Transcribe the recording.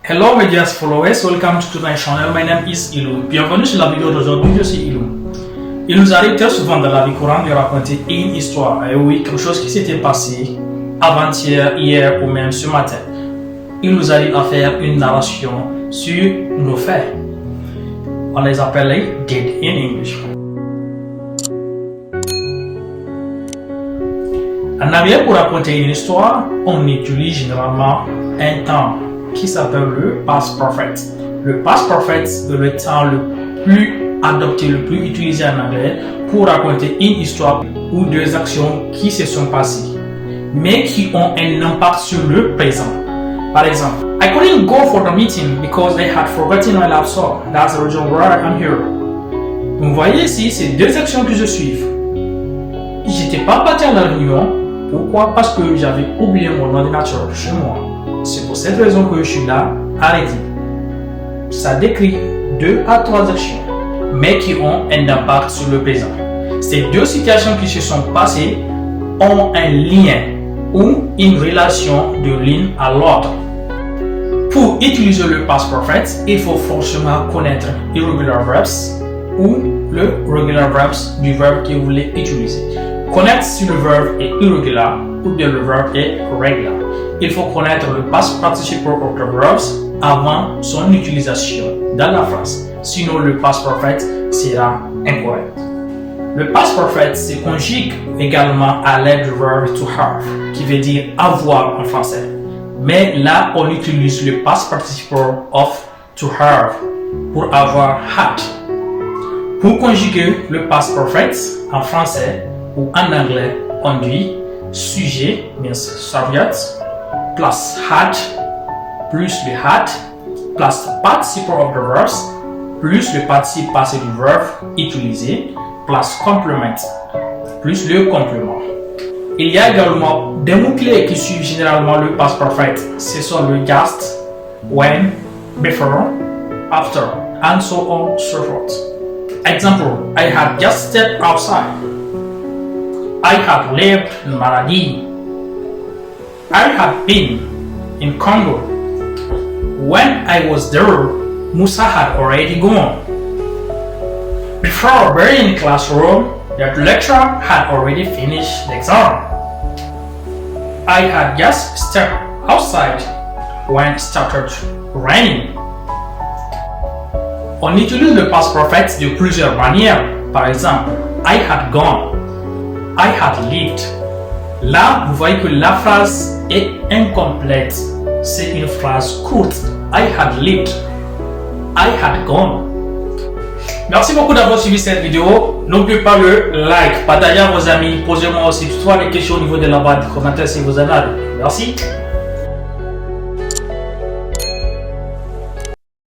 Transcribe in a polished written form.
Hello my dear followers, welcome to my channel. My name is Ilou. Bienvenue sur la vidéo d'aujourd'hui, je suis Ilou. Il nous arrive très souvent dans la vie courante de raconter une histoire. Et oui, quelque chose qui s'était passé avant-hier, hier ou même ce matin. Il nous arrive à faire une narration sur nos faits. On les appelle les dead in English. En anglais, pour raconter une histoire, on utilise généralement un temps qui s'appelle le past perfect. Le past perfect est le temps le plus adopté, le plus utilisé en anglais pour raconter une histoire ou deux actions qui se sont passées, mais qui ont un impact sur le présent. Par exemple, I couldn't go for the meeting because I had forgotten my laptop. That's the reason why I'm here. Vous voyez ici, c'est deux actions que je suis. J'étais pas parti à la réunion. Pourquoi? Parce que j'avais oublié mon ordinateur chez moi. C'est pour cette raison que je suis là, arrêté. Ça décrit 2 à 3 actions, mais qui ont un impact sur le présent. Ces deux situations qui se sont passées ont un lien ou une relation de l'une à l'autre. Pour utiliser le past perfect, il faut forcément connaître irregular verbs ou le regular verbs du verbe que vous voulez utiliser. Connaître si le verbe est irregular ou bien le verbe est regular. Il faut connaître le past participle of the verbs avant son utilisation dans la phrase. Sinon, le past perfect sera incorrect. Le past perfect se conjugue également à l'aide du verbe to have, qui veut dire avoir en français. Mais là, on utilise le past participle of to have pour avoir had. Pour conjuguer le past perfect en français ou en anglais, on dit sujet means subject plus had plus le had plus participle of the verbs plus le participe passé du verbe utilisé plus complement plus le complément. Il y a également des mots-clés qui suivent généralement le past perfect. Ce sont le just, when, before, after, and so on so forth. Example, I had just stepped outside. I had lived in Maradi. I had been in Congo. When I was there, Musa had already gone. Before being in the classroom, the lecturer had already finished the exam. I had just stepped outside when it started raining. On utilise le past perfect de plusieurs manières. Par exemple, I had gone. I had lived. Là, vous voyez que la phrase est incomplète. C'est une phrase courte. I had lived. I had gone. Merci beaucoup d'avoir suivi cette vidéo. N'oubliez pas le like, partagez à vos amis, posez-moi aussi toutes les questions au niveau de la barre de commentaires si vous en avez. Merci.